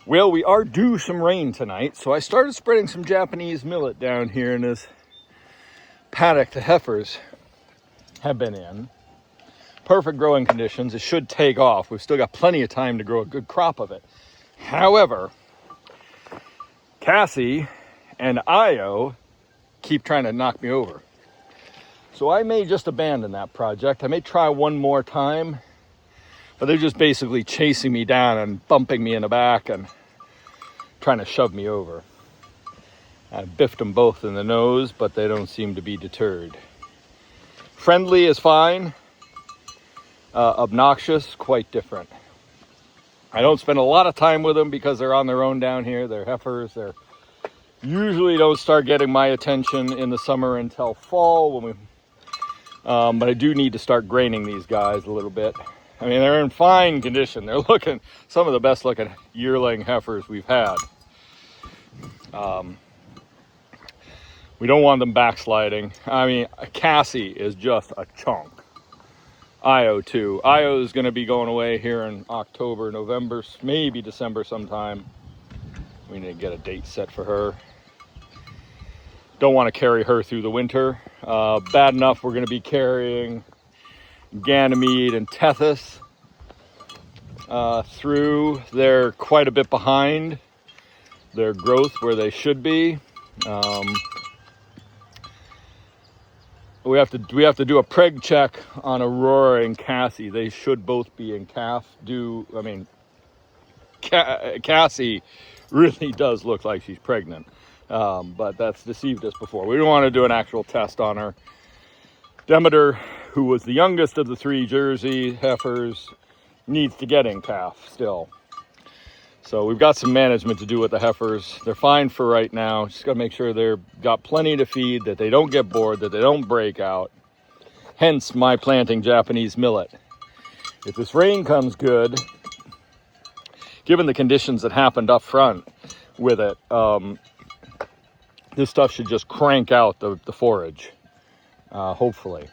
Well, we are due some rain tonight, so I started spreading some Japanese millet down here in this paddock the heifers have been in. Perfect growing conditions. It should take off. We've still got plenty of time to grow a good crop of it. However, Cassie and Io keep trying to knock me over. So I may just abandon that project. I may try one more time, but they're just basically chasing me down and bumping me in the back and trying to shove me over. I biffed them both in the nose, but they don't seem to be deterred. Friendly is fine. Obnoxious, quite different. I don't spend a lot of time with them because they're on their own down here. They're heifers. They're usually don't start getting my attention in the summer until fall. But I do need to start graining these guys a little bit. I mean, they're in fine condition. They're looking some of the best looking yearling heifers we've had. We don't want them backsliding. I mean, Cassie is just a chunk. Io too. Io is going to be going away here in October, November, maybe December sometime. We need to get a date set for her. Don't want to carry her through the winter. Bad enough we're going to be carrying Ganymede and Tethys through. They're quite a bit behind their growth where they should be. We have to do a preg check on Aurora and Cassie. They should both be in calf. Cassie really does look like she's pregnant, but that's deceived us before. We don't want to do an actual test on her. Demeter, who was the youngest of the three Jersey heifers, needs to get in calf still. So we've got some management to do with the heifers. They're fine for right now. Just got to make sure they've got plenty to feed, that they don't get bored, that they don't break out. Hence my planting Japanese millet. If this rain comes good, given the conditions that happened up front with it, this stuff should just crank out the forage, hopefully.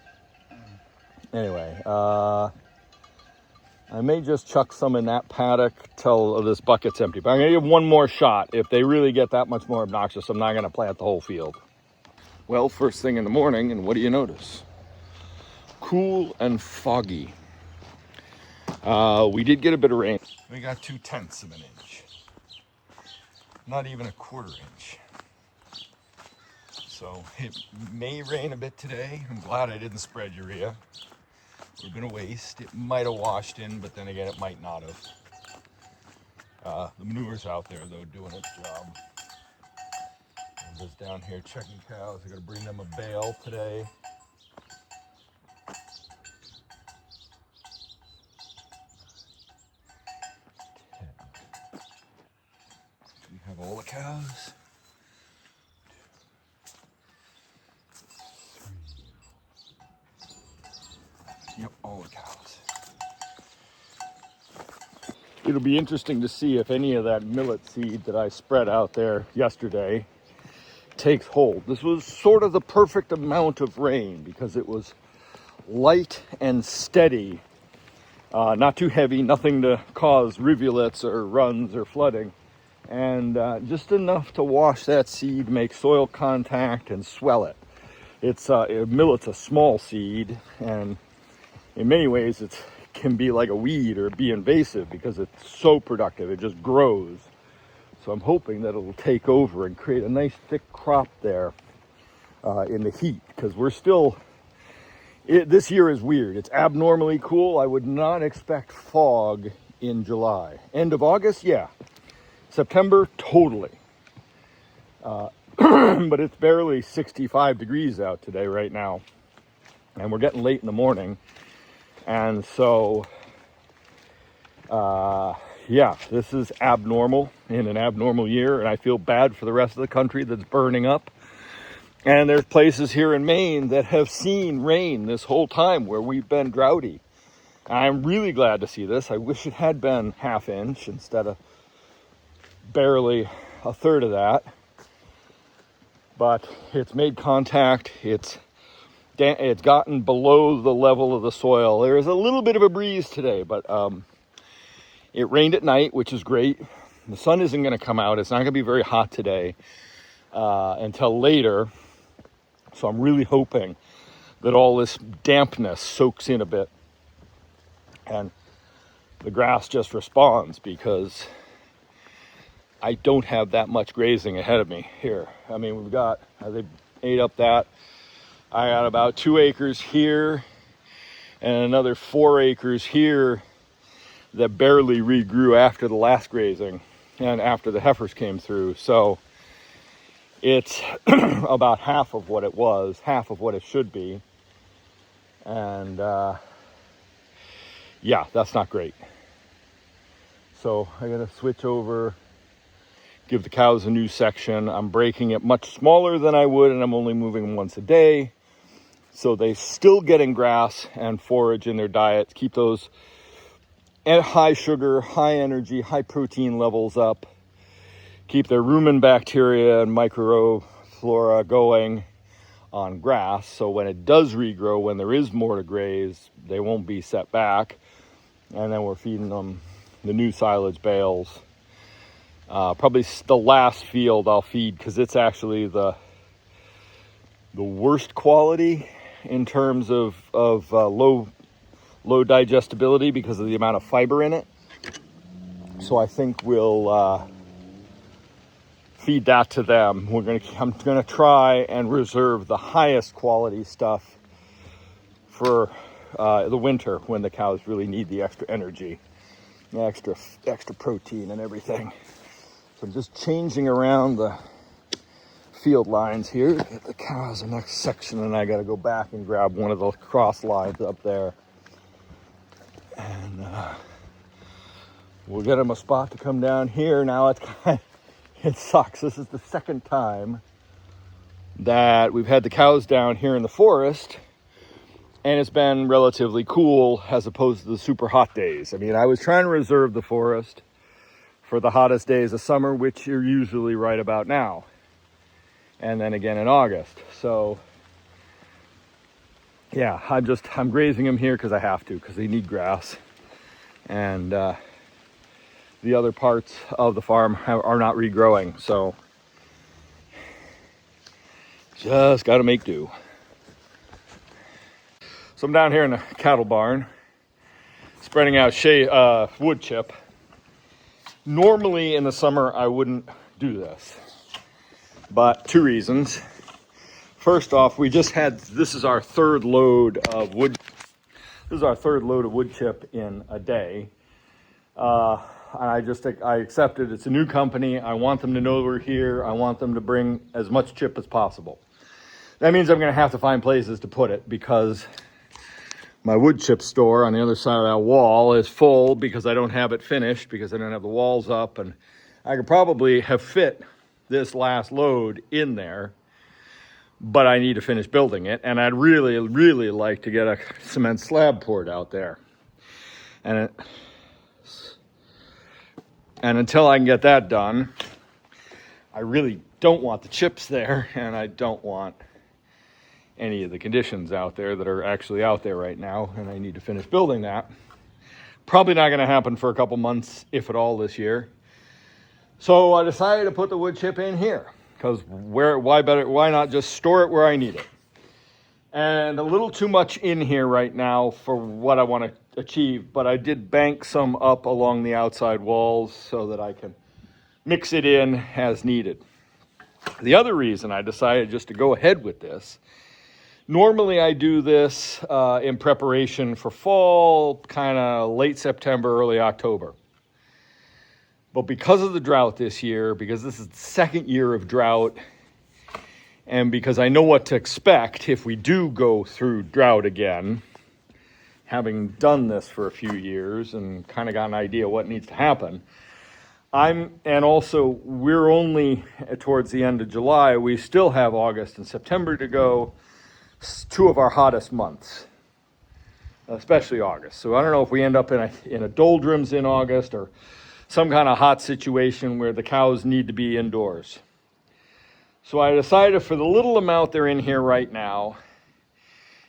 Anyway, I may just chuck some in that paddock till this bucket's empty. But I'm going to give one more shot. If they really get that much more obnoxious, I'm not going to plant the whole field. Well, first thing in the morning, and what do you notice? Cool and foggy. We did get a bit of rain. We got 0.2 of an inch. Not even a 1/4 inch. So it may rain a bit today. I'm glad I didn't spread urea. Would have been a waste. It might have washed in, but then again, it might not have. The manure's out there, though, doing its job. I'm just down here checking cows. I got to bring them a bale today. We have all the cows. Yep, all the cows. It'll be interesting to see if any of that millet seed that I spread out there yesterday takes hold. This was sort of the perfect amount of rain because it was light and steady. Not too heavy, nothing to cause rivulets or runs or flooding. And just enough to wash that seed, make soil contact, and swell it. Millet's a small seed, and in many ways, it can be like a weed or be invasive because it's so productive. It just grows. So I'm hoping that it'll take over and create a nice thick crop there in the heat, because we're still... this year is weird. It's abnormally cool. I would not expect fog in July. End of August, yeah. September, totally. But it's barely 65 degrees out today right now. And we're getting late in the morning. And so, yeah, this is abnormal in an abnormal year, and I feel bad for the rest of the country that's burning up. And there's places here in Maine that have seen rain this whole time where we've been droughty. I'm really glad to see this. I wish it had been 1/2 inch instead of barely 1/3 of that. But it's made contact. It's gotten below the level of the soil. There is a little bit of a breeze today, but it rained at night, which is great. The sun isn't going to come out. It's not going to be very hot today until later. So I'm really hoping that all this dampness soaks in a bit and the grass just responds, because I don't have that much grazing ahead of me here. I mean, we've got, they ate up that. I got about 2 acres here and another 4 acres here that barely regrew after the last grazing and after the heifers came through. So it's about half of what it was, half of what it should be. And yeah, that's not great. So I gotta switch over, give the cows a new section. I'm breaking it much smaller than I would, and I'm only moving them once a day. So they still getting grass and forage in their diets, keep those at high sugar, high energy, high protein levels up, keep their rumen bacteria and microflora going on grass. So when it does regrow, when there is more to graze, they won't be set back. And then we're feeding them the new silage bales. Probably the last field I'll feed, because it's actually the worst quality in terms of low digestibility because of the amount of fiber in it. So I think we'll feed that to them. I'm gonna try and reserve the highest quality stuff for the winter, when the cows really need the extra energy, the extra protein and everything. So I'm just changing around the field lines here to get the cows the next section, and I got to go back and grab one of the cross lines up there, and we'll get them a spot to come down here. Now it sucks. This is the second time that we've had the cows down here in the forest, and it's been relatively cool as opposed to the super hot days. I mean, I was trying to reserve the forest for the hottest days of summer, which are usually right about now, and then again in August. So yeah, I'm grazing them here because I have to, because they need grass, and the other parts of the farm are not regrowing, so just got to make do. So I'm down here in the cattle barn, spreading out wood chip. Normally in the summer I wouldn't do this, but 2 reasons. First off, this is our third load of wood. This is our third load of wood chip in a day. I accepted. It's a new company. I want them to know we're here. I want them to bring as much chip as possible. That means I'm going to have to find places to put it, because my wood chip store on the other side of that wall is full, because I don't have it finished, because I don't have the walls up, and I could probably have fit this last load in there, but I need to finish building it, and I'd really, really like to get a cement slab poured out there. And until I can get that done, I really don't want the chips there, and I don't want any of the conditions out there that are actually out there right now, and I need to finish building that. Probably not going to happen for a couple months, if at all, this year. So I decided to put the wood chip in here, because why not just store it where I need it? And a little too much in here right now for what I want to achieve, but I did bank some up along the outside walls so that I can mix it in as needed. The other reason I decided just to go ahead with this, normally I do this in preparation for fall, kind of late September, early October. But because of the drought this year, because this is the second year of drought, and because I know what to expect if we do go through drought again, having done this for a few years and kind of got an idea what needs to happen, and also we're only towards the end of July. We still have August and September to go, 2 of our hottest months, especially August. So I don't know if we end up in a doldrums in August, or some kind of hot situation where the cows need to be indoors. So I decided, for the little amount they're in here right now,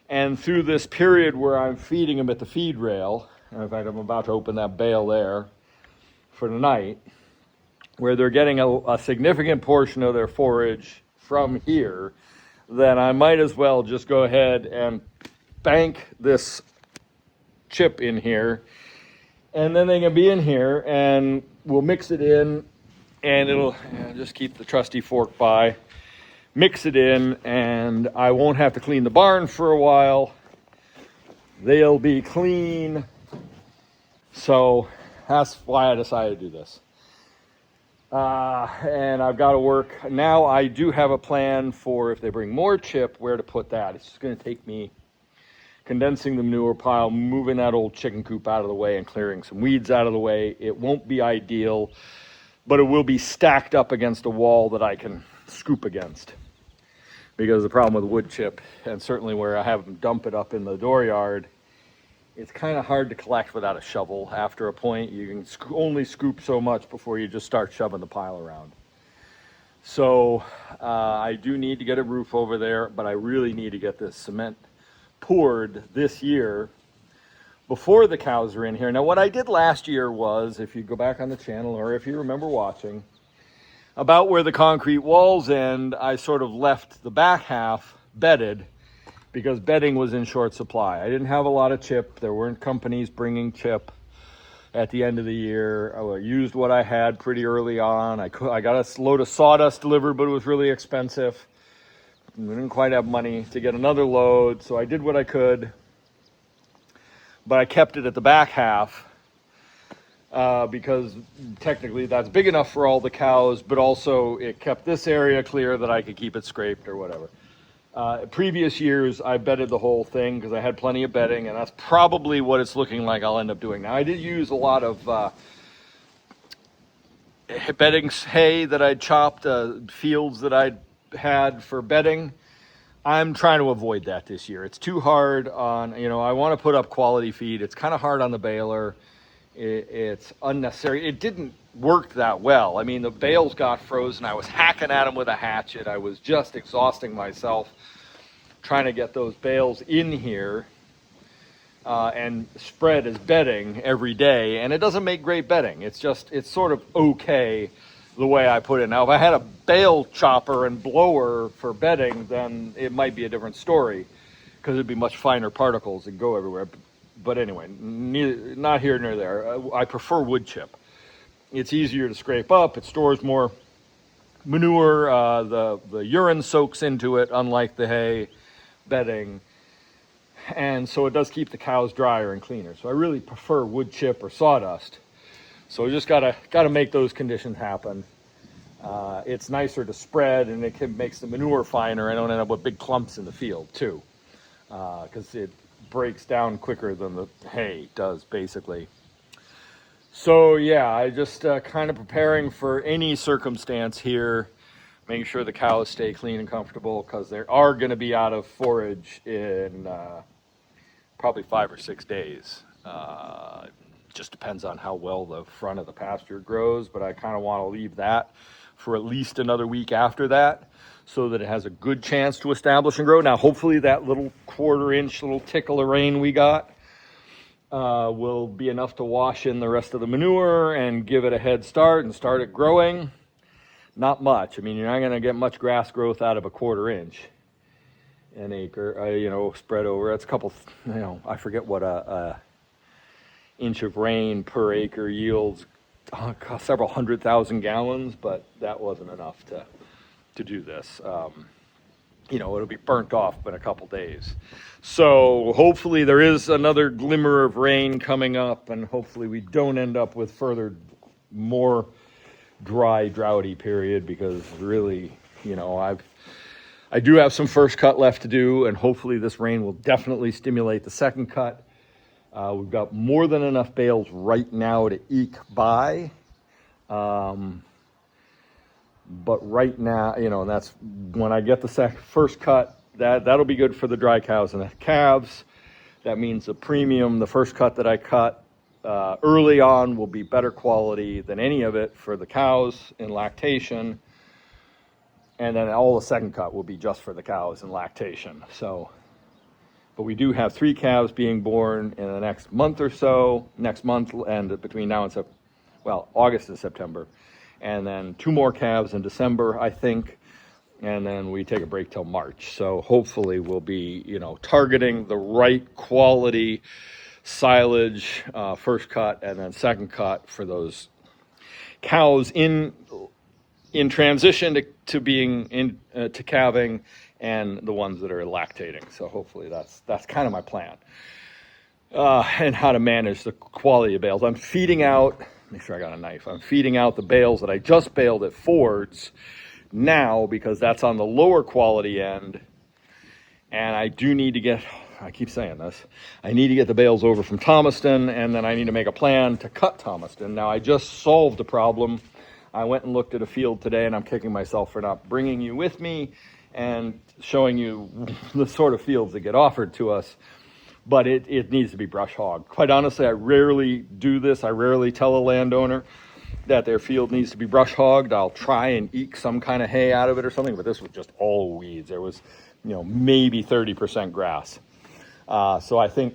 and through this period where I'm feeding them at the feed rail, and in fact I'm about to open that bale there for tonight, where they're getting a significant portion of their forage from here, then I might as well just go ahead and bank this chip in here, and then they can be in here and we'll mix it in, and it'll just keep the trusty fork by, mix it in, and I won't have to clean the barn for a while. They'll be clean. So that's why I decided to do this. And I've got to work. Now I do have a plan for if they bring more chip, where to put that. It's just going to take me condensing the manure pile, moving that old chicken coop out of the way, and clearing some weeds out of the way. It won't be ideal, but it will be stacked up against a wall that I can scoop against. Because the problem with wood chip, and certainly where I have them dump it up in the dooryard, it's kind of hard to collect without a shovel. After a point, you can only scoop so much before you just start shoving the pile around. So I do need to get a roof over there, but I really need to get this cement poured this year before the cows are in here. Now, what I did last year was, if you go back on the channel or if you remember watching, about where the concrete walls end, I sort of left the back half bedded because bedding was in short supply. I didn't have a lot of chip. There weren't companies bringing chip at the end of the year. I used what I had pretty early on. I got a load of sawdust delivered, but it was really expensive. We didn't quite have money to get another load, so I did what I could, but I kept it at the back half because technically that's big enough for all the cows, but also it kept this area clear that I could keep it scraped or whatever. Previous years, I bedded the whole thing because I had plenty of bedding, and that's probably what it's looking like I'll end up doing. Now, I did use a lot of bedding hay that I'd chopped, fields that I'd had for bedding. I'm trying to avoid that this year. It's too hard on, I want to put up quality feed. It's kind of hard on the baler. It's unnecessary. It didn't work that well. I mean, the bales got frozen. I was hacking at them with a hatchet. I was just exhausting myself trying to get those bales in here and spread as bedding every day. And it doesn't make great bedding. It's sort of okay the way I put it. Now, if I had a bale chopper and blower for bedding, then it might be a different story because it'd be much finer particles and go everywhere. But anyway, not here nor there. I prefer wood chip. It's easier to scrape up. It stores more manure. The urine soaks into it, unlike the hay bedding. And so it does keep the cows drier and cleaner. So I really prefer wood chip or sawdust. So we just gotta make those conditions happen. It's nicer to spread, and it makes the manure finer. I don't end up with big clumps in the field too, because it breaks down quicker than the hay does, basically. So yeah, I just kind of preparing for any circumstance here, making sure the cows stay clean and comfortable, because they are going to be out of forage in probably 5 or 6 days. Just depends on how well the front of the pasture grows, but I kind of want to leave that for at least another week after that so that it has a good chance to establish and grow. Now, hopefully that little quarter-inch little tickle of rain we got will be enough to wash in the rest of the manure and give it a head start and start it growing. Not much. I mean, you're not going to get much grass growth out of a quarter-inch an acre, spread over. It's a couple, I forget what a inch of rain per acre yields several 100,000 gallons, but that wasn't enough to do this. It'll be burnt off in a couple days. So hopefully there is another glimmer of rain coming up, and hopefully we don't end up with more dry, droughty period, because really, I do have some first cut left to do, and hopefully this rain will definitely stimulate the second cut. We've got more than enough bales right now to eke by. But right now, and that's when I get the first cut, that'll be good for the dry cows and the calves. That means the first cut that I cut early on will be better quality than any of it for the cows in lactation. And then all the second cut will be just for the cows in lactation. But we do have 3 calves being born in the next month or so, next month, and between now and August and September. and then 2 more calves in December, I think. And then we take a break till March. So hopefully we'll be, targeting the right quality silage, first cut and then second cut for those cows in transition to being to calving, and the ones that are lactating. So hopefully that's kind of my plan. And how to manage the quality of bales. I'm feeding out, make sure I got a knife. I'm feeding out the bales that I just baled at Fords now, because that's on the lower quality end. And I do need to get, I keep saying this, I need to get the bales over from Thomaston, and then I need to make a plan to cut Thomaston. Now, I just solved a problem. I went and looked at a field today, and I'm kicking myself for not bringing you with me and showing you the sort of fields that get offered to us. But it needs to be brush hogged. Quite honestly, I rarely do this. I rarely tell a landowner that their field needs to be brush hogged. I'll try and eke some kind of hay out of it or something, but this was just all weeds. There was, maybe 30% grass. So I think,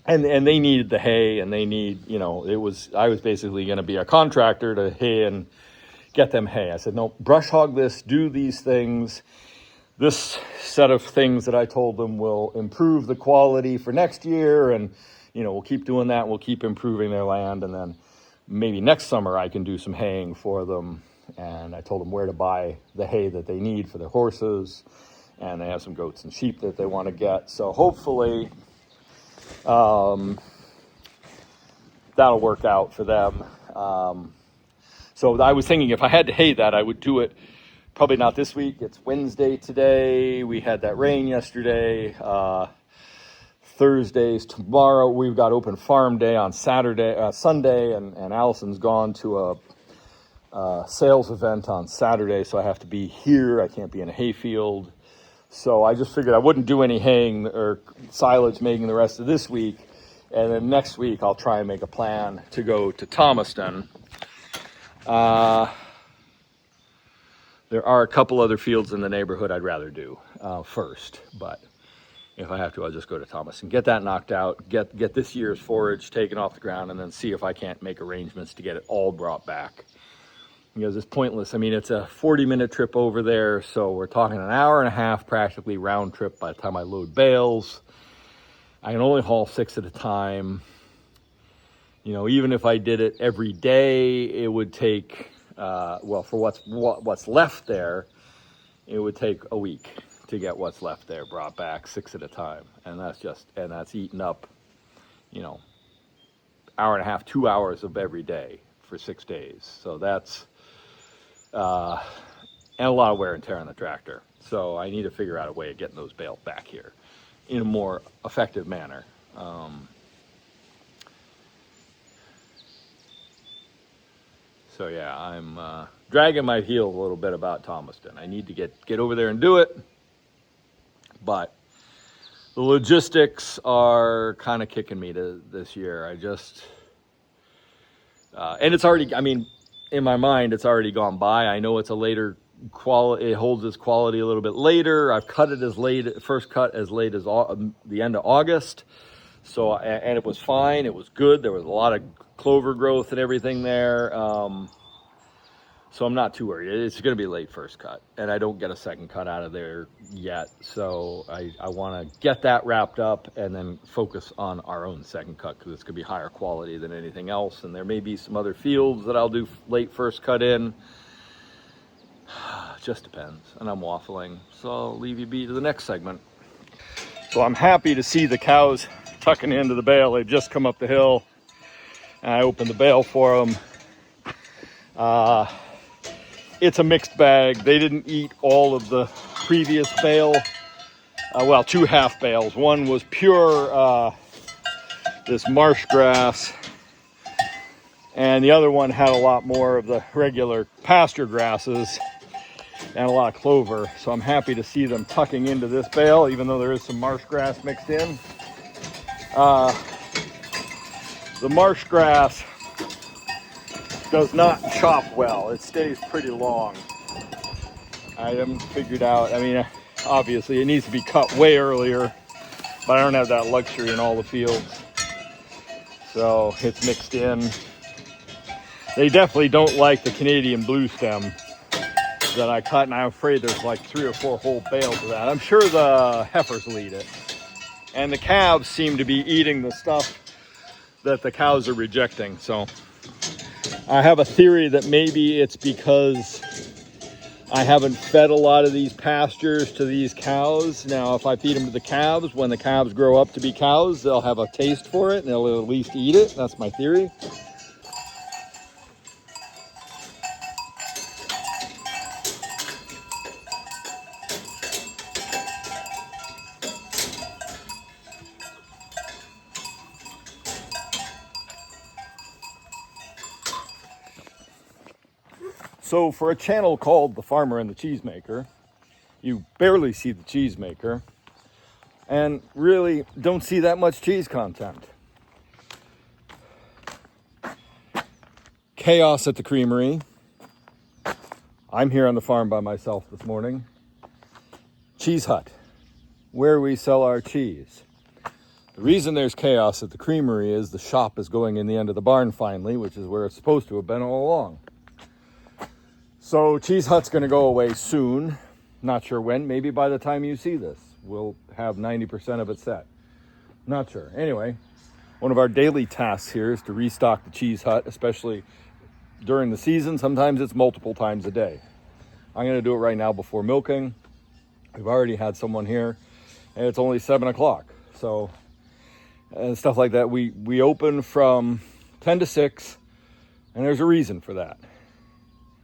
and they needed the hay, and they need, I was basically going to be a contractor to hay and get them hay. I said, no, brush hog this, do these things. This set of things that I told them will improve the quality for next year, and we'll keep doing that. We'll keep improving their land, and then maybe next summer I can do some haying for them. And I told them where to buy the hay that they need for their horses, and they have some goats and sheep that they want to get. So hopefully that'll work out for them. So I was thinking if I had to hay that, I would do it. Probably not this week. It's Wednesday today. We had that rain yesterday. Thursdays tomorrow. We've got open farm day on Sunday, and Allison's gone to a sales event on Saturday, so I have to be here. I can't be in a hayfield. So I just figured I wouldn't do any haying or silage making the rest of this week. And then next week I'll try and make a plan to go to Thomaston. There are a couple other fields in the neighborhood I'd rather do first, but if I have to, I'll just go to Thomaston, get that knocked out, get this year's forage taken off the ground, and then see if I can't make arrangements to get it all brought back. Because it's pointless. I mean, it's a 40-minute trip over there, so we're talking an hour and a half practically round trip by the time I load bales. I can only haul 6 at a time. Even if I did it every day, it would take, for what's left there, it would take a week to get what's left there brought back 6 at a time. And that's eating up, hour and a half, 2 hours of every day for 6 days. So that's, and a lot of wear and tear on the tractor. So I need to figure out a way of getting those bales back here in a more effective manner. So yeah, I'm dragging my heels a little bit about Thomaston. I need to get over there and do it, but the logistics are kind of kicking me to this year. And it's already, in my mind, it's already gone by. I know it's a later quality, it holds its quality a little bit later. I've cut it first cut as late as the end of August. So, and it was fine. It was good. There was a lot of clover growth and everything there. So I'm not too worried. It's going to be late first cut, and I don't get a second cut out of there yet. So I want to get that wrapped up and then focus on our own second cut, because it's going to be higher quality than anything else. And there may be some other fields that I'll do late first cut in. Just depends. And I'm waffling, so I'll leave you be to the next segment. So I'm happy to see the cows tucking into the bale. They've just come up the hill, and I opened the bale for them. It's a mixed bag. They didn't eat all of the previous bale. 2 half bales. One was pure this marsh grass, and the other one had a lot more of the regular pasture grasses and a lot of clover. So I'm happy to see them tucking into this bale, even though there is some marsh grass mixed in. The marsh grass does not chop well. It stays pretty long. I haven't figured out, obviously it needs to be cut way earlier, but I don't have that luxury in all the fields. So it's mixed in. They definitely don't like the Canadian blue stem that I cut, and I'm afraid there's like 3 or 4 whole bales of that. I'm sure the heifers will eat it. And the calves seem to be eating the stuff that the cows are rejecting. So I have a theory that maybe it's because I haven't fed a lot of these pastures to these cows. Now, if I feed them to the calves, when the calves grow up to be cows, they'll have a taste for it and they'll at least eat it. That's my theory. So for a channel called The Farmer and the Cheesemaker, you barely see the cheesemaker and really don't see that much cheese content. Chaos at the Creamery. I'm here on the farm by myself this morning. Cheese Hut, where we sell our cheese. The reason there's chaos at the Creamery is the shop is going in the end of the barn finally, which is where it's supposed to have been all along. So Cheese Hut's going to go away soon. Not sure when. Maybe by the time you see this, we'll have 90% of it set. Not sure. Anyway, one of our daily tasks here is to restock the Cheese Hut, especially during the season. Sometimes it's multiple times a day. I'm going to do it right now before milking. We've already had someone here, and it's only 7 o'clock. So, and stuff like that. We open from 10 to 6, and there's a reason for that.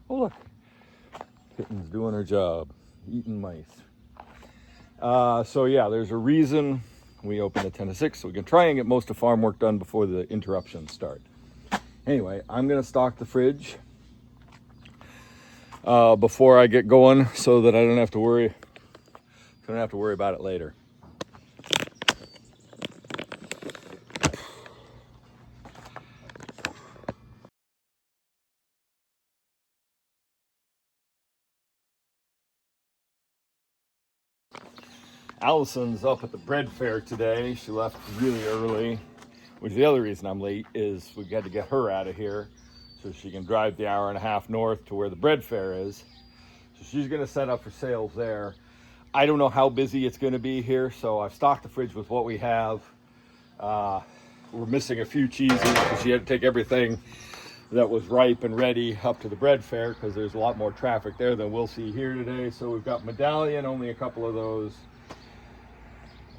Oh, look. Kitten's doing her job, eating mice. So yeah, there's a reason we open at 10 to 6, so we can try and get most of farm work done before the interruptions start. Anyway, I'm going to stock the fridge before I get going so that I don't have to worry about it later. Allison's up at the bread fair today. She left really early, which the other reason I'm late is we got to get her out of here so she can drive the hour and a half north to where the bread fair is. So she's going to set up for sales there. I don't know how busy it's going to be here, so I've stocked the fridge with what we have. We're missing a few cheeses because she had to take everything that was ripe and ready up to the bread fair because there's a lot more traffic there than we'll see here today. So we've got Medallion, only a couple of those.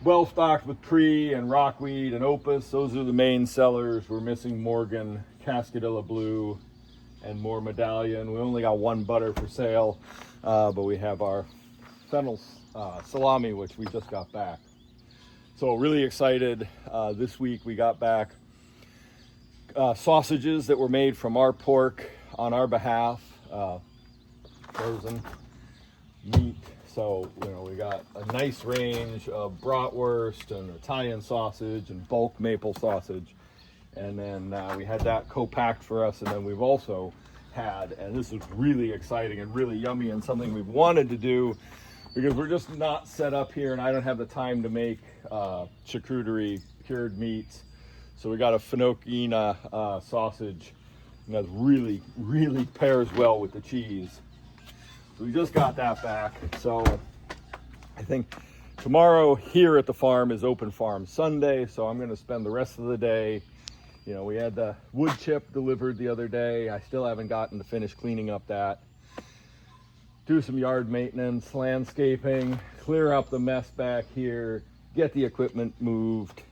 Well stocked with Tree and Rockweed and Opus. Those are the main sellers. We're missing Morgan, Cascadilla Blue, and more Medallion. We only got 1 butter for sale, but we have our fennel salami, which we just got back. So really excited. This week we got back sausages that were made from our pork on our behalf, frozen meat. So, you know, we got a nice range of bratwurst and Italian sausage and bulk maple sausage. And then we had that co-packed for us. And then we've also had, and this is really exciting and really yummy and something we've wanted to do because we're just not set up here and I don't have the time to make charcuterie cured meats. So we got a finocchina sausage, and that really, really pairs well with the cheese. We just got that back. So I think tomorrow here at the farm is open farm Sunday. So I'm going to spend the rest of the day. You know, we had the wood chip delivered the other day. I still haven't gotten to finish cleaning up that. Do some yard maintenance, landscaping, clear up the mess back here, get the equipment moved.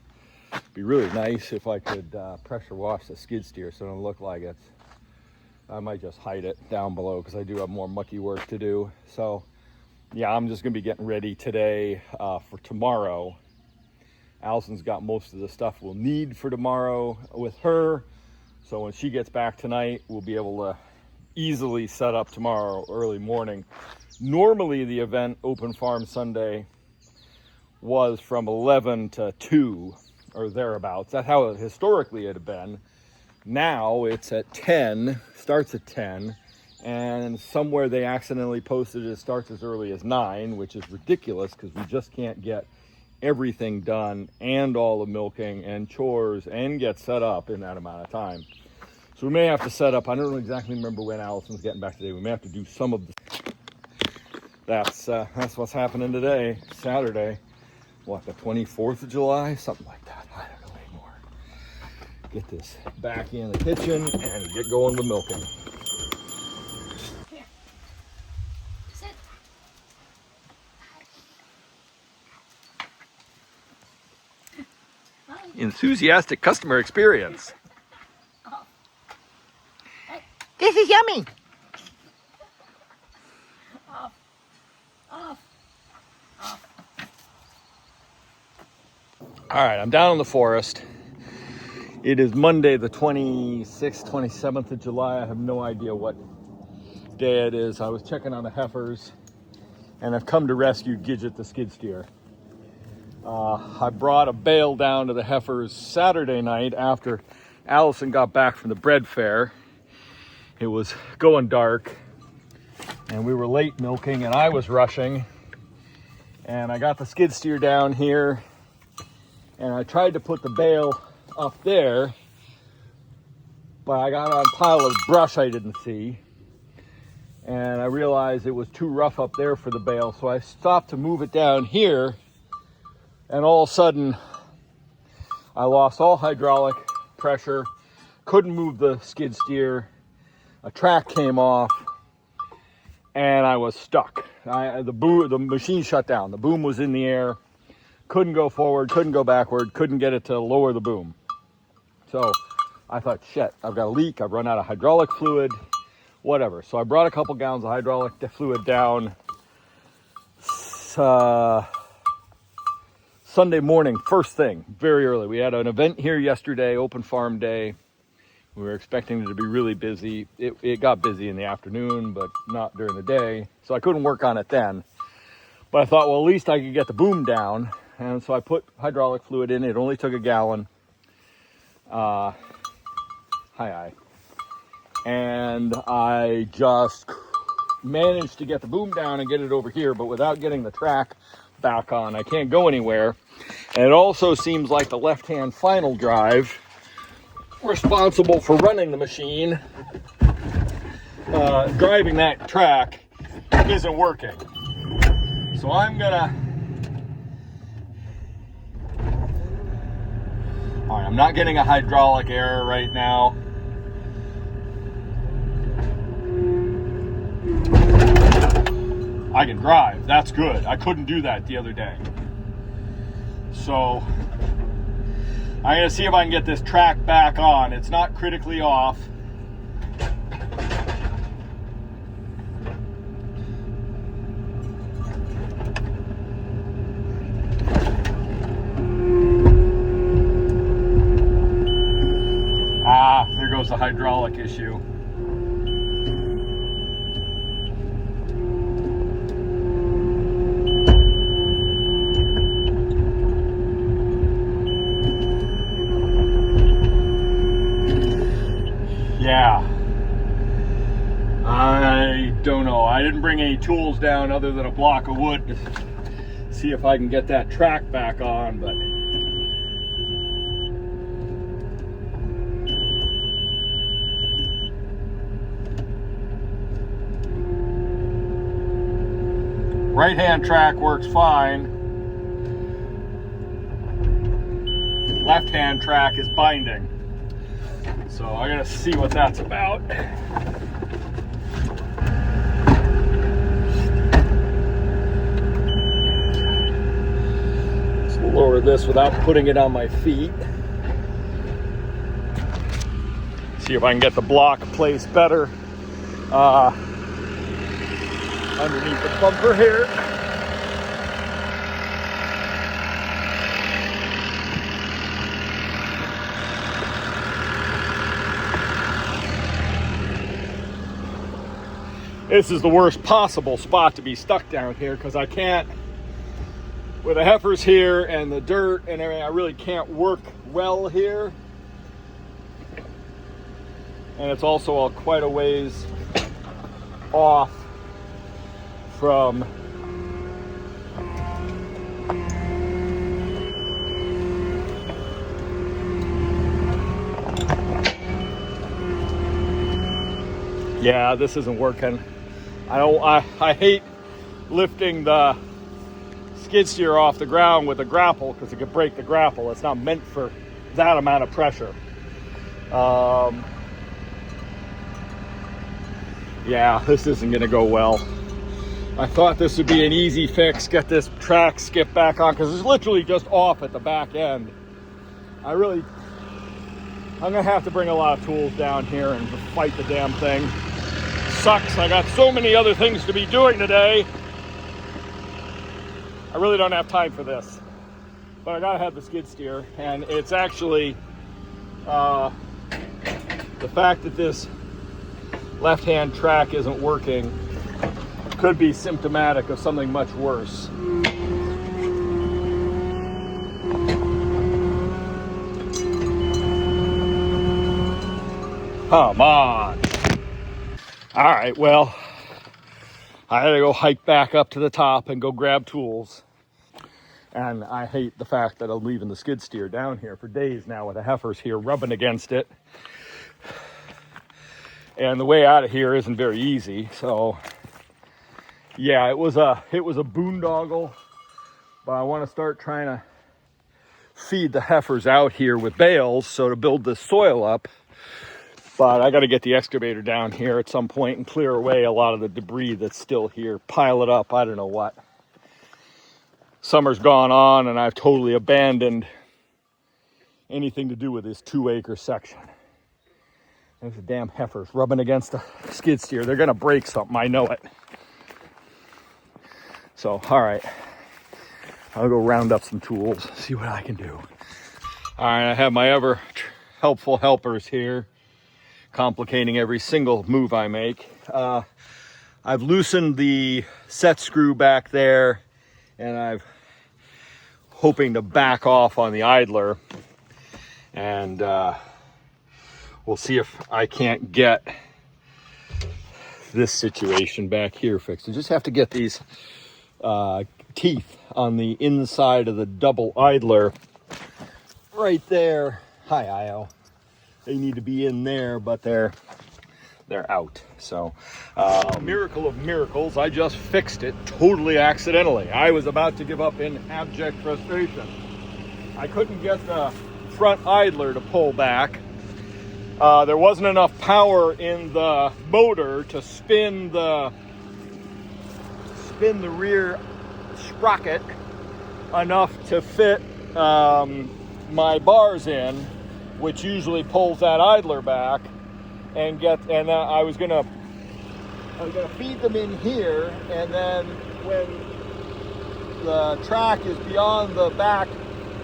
It'd be really nice if I could pressure wash the skid steer so it don't look like it's. I might just hide it down below because I do have more mucky work to do. So yeah, I'm just gonna be getting ready today for tomorrow. Allison's got most of the stuff we'll need for tomorrow with her. So when she gets back tonight, we'll be able to easily set up tomorrow early morning. Normally the event Open Farm Sunday was from 11 to 2 or thereabouts. That's how it historically had been. Now it's at 10, starts at 10, and somewhere they accidentally posted it starts as early as 9, which is ridiculous because we just can't get everything done and all the milking and chores and get set up in that amount of time. So we may have to set up, I don't exactly remember when Allison's getting back today. We may have to do some of the, that's what's happening today, Saturday. What, the 24th of July? Something like that. I don't know anymore. Get this back in the kitchen and get going with milking. Here. Sit. Enthusiastic customer experience. Oh. Hey. This is yummy. Off. Off. Off. All right, I'm down in the forest. It is Monday, the 26th, 27th of July. I have no idea what day it is. I was checking on the heifers, and I've come to rescue Gidget, the skid steer. I brought a bale down to the heifers Saturday night after Allison got back from the bread fair. It was going dark, and we were late milking, and I was rushing. And I got the skid steer down here, and I tried to put the bale up there, but I got on a pile of brush I didn't see, and I realized it was too rough up there for the bale, so I stopped to move it down here, and all of a sudden I lost all hydraulic pressure, couldn't move the skid steer, a track came off, and I was stuck. The machine shut down. The boom was in the air, couldn't go forward, couldn't go backward, couldn't get it to lower the boom. So I thought, shit, I've got a leak, I've run out of hydraulic fluid, whatever. So I brought a couple gallons of hydraulic fluid down Sunday morning, first thing, very early. We had an event here yesterday, open farm day. We were expecting it to be really busy. It got busy in the afternoon, but not during the day. So I couldn't work on it then. But I thought, well, at least I could get the boom down. And so I put hydraulic fluid in. It only took a gallon. And I just managed to get the boom down and get it over here, but without getting the track back on, I can't go anywhere. And it also seems like the left-hand final drive, responsible for running the machine, driving that track, isn't working. So I'm gonna, all right, I'm not getting a hydraulic error right now. I can drive, that's good. I couldn't do that the other day. So I'm gonna see if I can get this track back on. It's not critically off. There goes the hydraulic issue. Yeah, I don't know. I didn't bring any tools down other than a block of wood to see if I can get that track back on, but right-hand track works fine. Left-hand track is binding. So I gotta see what that's about. Let's lower this without putting it on my feet. See if I can get the block placed better underneath the bumper here. This is the worst possible spot to be stuck down here because I can't, with the heifers here and the dirt and everything, I really can't work well here. And it's also quite a ways off from Yeah, this isn't working. I hate lifting the skid steer off the ground with a grapple because it could break the grapple. It's not meant for that amount of pressure. Yeah, this isn't gonna go well. I thought this would be an easy fix, get this track skip back on, because it's literally just off at the back end. I'm gonna have to bring a lot of tools down here and fight the damn thing. Sucks, I got so many other things to be doing today. I really don't have time for this. But I gotta have the skid steer, and it's actually the fact that this left-hand track isn't working could be symptomatic of something much worse. Come on. All right, well, I had to go hike back up to the top and go grab tools. And I hate the fact that I'm leaving the skid steer down here for days now with the Heifers here rubbing against it. And the way out of here isn't very easy, so yeah, it was a boondoggle, but I want to start trying to feed the Heifers out here with bales, so to build this soil up. But I got to get the excavator down here at some point and clear away a lot of the debris that's still here, pile it up, I don't know what. Summer's gone on and I've totally abandoned anything to do with this 2-acre section. There's the damn Heifers rubbing against the skid steer. They're gonna break something, I know it. So, all right, I'll go round up some tools, see what I can do. All right, I have my ever helpful helpers here, complicating every single move I make. I've loosened the set screw back there, and I'm hoping to back off on the idler, and we'll see if I can't get this situation back here fixed. I just have to get these teeth on the inside of the double idler right there. Hi, Io. They need to be in there, but they're out. So, miracle of miracles, I just fixed it totally accidentally. I was about to give up in abject frustration. I couldn't get the front idler to pull back. There wasn't enough power in the motor to spin the rear sprocket enough to fit my bars in, which usually pulls that idler back, and I was gonna feed them in here, and then when the track is beyond the back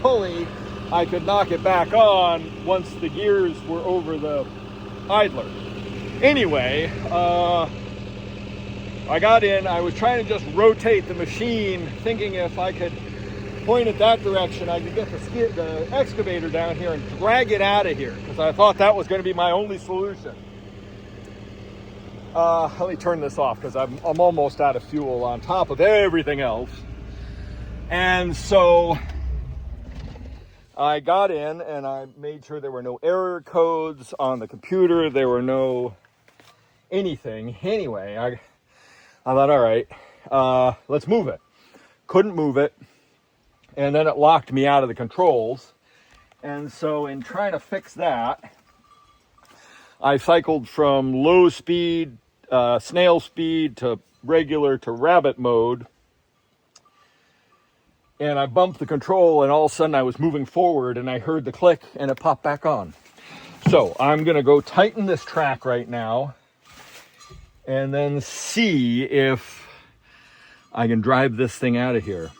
pulley, I could knock it back on once the gears were over the idler. Anyway, I got in, I was trying to just rotate the machine, thinking if I could point it that direction, I could get the excavator down here and drag it out of here, because I thought that was going to be my only solution. Let me turn this off, because I'm almost out of fuel on top of everything else. And so I got in and I made sure there were no error codes on the computer. There were no anything. Anyway, I thought, all right, let's move it. Couldn't move it. And then it locked me out of the controls. And so in trying to fix that, I cycled from low speed, snail speed, to regular to rabbit mode. And I bumped the control, and all of a sudden I was moving forward, and I heard the click, and it popped back on. So I'm going to go tighten this track right now, and then see if I can drive this thing out of here.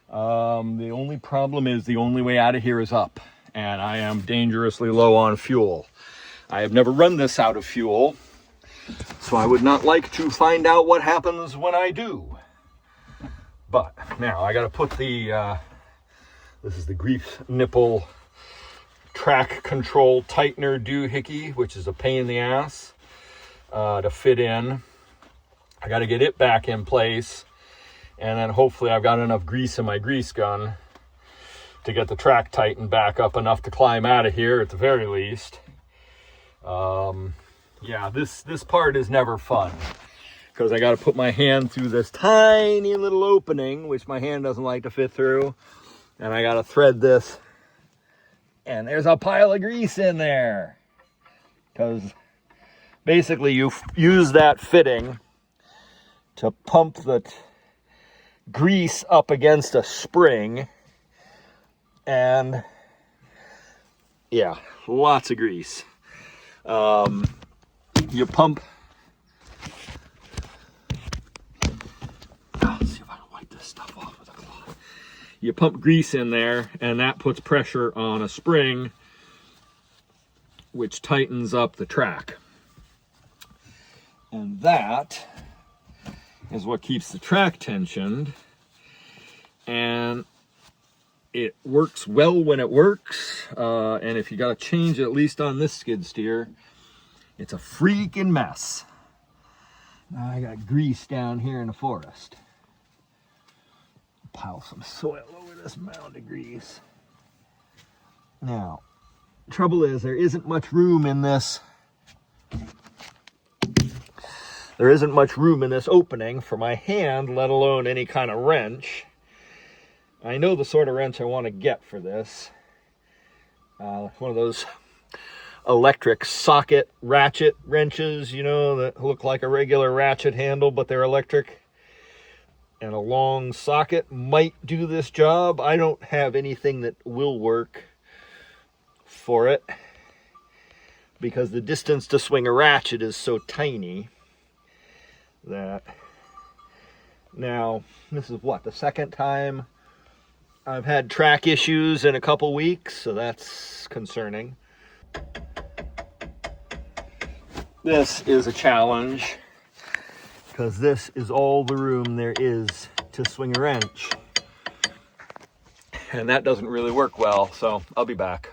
The only problem is the only way out of here is up, and I am dangerously low on fuel. I have never run this out of fuel, so I would not like to find out what happens when I do. But now I got to put the, this is the grease nipple track control tightener doohickey, which is a pain in the ass to fit in. I got to get it back in place. And then hopefully I've got enough grease in my grease gun to get the track tightened back up enough to climb out of here at the very least. Yeah, this part is never fun because I got to put my hand through this tiny little opening, which my hand doesn't like to fit through, and I got to thread this, and there's a pile of grease in there because basically you use that fitting to pump the grease up against a spring, and yeah, lots of grease. You pump. Let's see if I can wipe this stuff off with a cloth. You pump grease in there, and that puts pressure on a spring, which tightens up the track. And that is what keeps the track tensioned. And it works well when it works. And if you got to change it, at least on this skid steer, it's a freaking mess. Now I got grease down here in the forest. Pile some soil over this mound of grease. Now, trouble is there isn't much room in this. There isn't much room in this opening for my hand, let alone any kind of wrench. I know the sort of wrench I want to get for this. One of those electric socket ratchet wrenches, you know, that look like a regular ratchet handle, but they're electric. And a long socket might do this job. I don't have anything that will work for it because the distance to swing a ratchet is so tiny that now this is what, the second time I've had track issues in a couple weeks, so that's concerning. This is a challenge because this is all the room there is to swing a wrench. And that doesn't really work well, so I'll be back.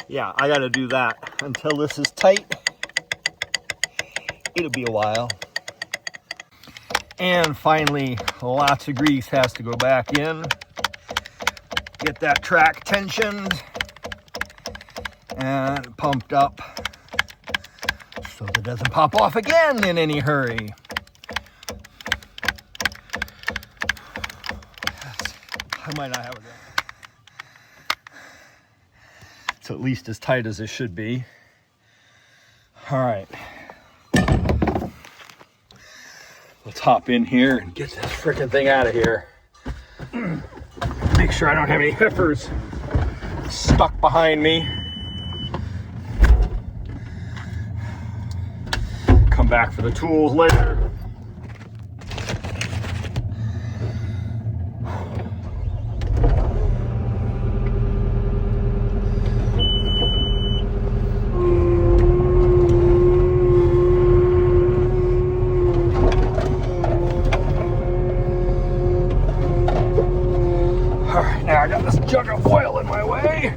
Yeah, I gotta do that until this is tight. It'll be a while. And finally, lots of grease has to go back in. Get that track tensioned and pumped up so that it doesn't pop off again in any hurry. I might not have it. It's at least as tight as it should be. All right. Let's hop in here and get this freaking thing out of here. Make sure I don't have any heifers stuck behind me. Come back for the tools later. Now I got this jug of oil in my way.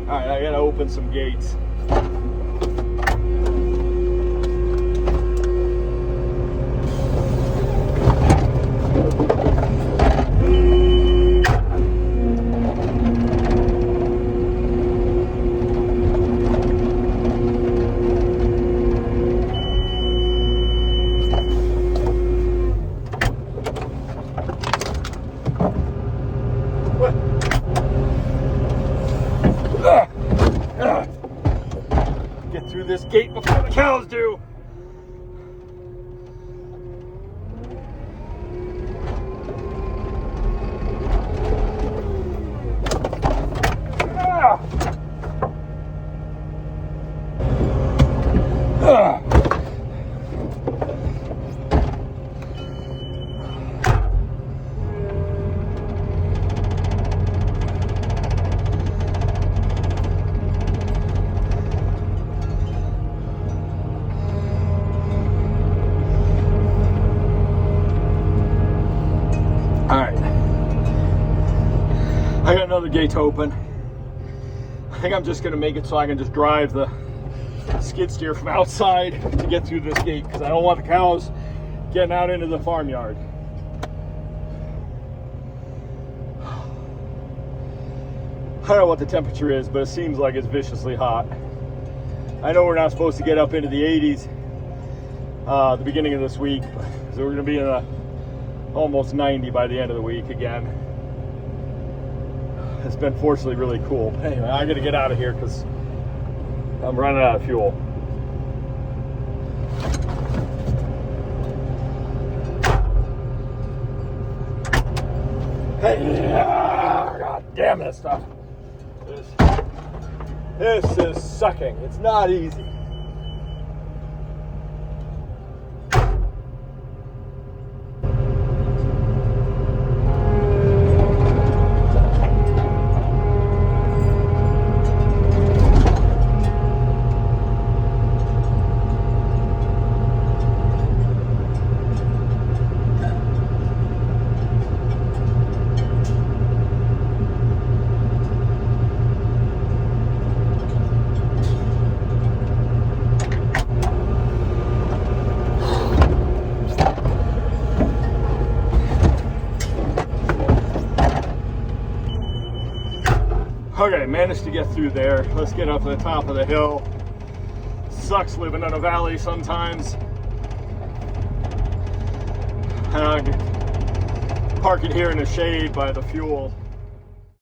All right, I gotta open some gates. Get through this gate before the cows do. another gate's open. I think I'm just gonna make it so I can just drive the skid steer from outside to get through this gate, because I don't want the cows getting out into the farmyard. I don't know what the temperature is, but it seems like it's viciously hot. I know we're not supposed to get up into the 80s the beginning of this week, so we're gonna be in a almost 90 by the end of the week again. It's been fortunately really cool. Anyway, I gotta get out of here because I'm running out of fuel. Hey, God damn this stuff. This is sucking. It's not easy. Okay, managed to get through there. Let's get up to the top of the hill. Sucks living in a valley sometimes. Park it here in the shade by the fuel.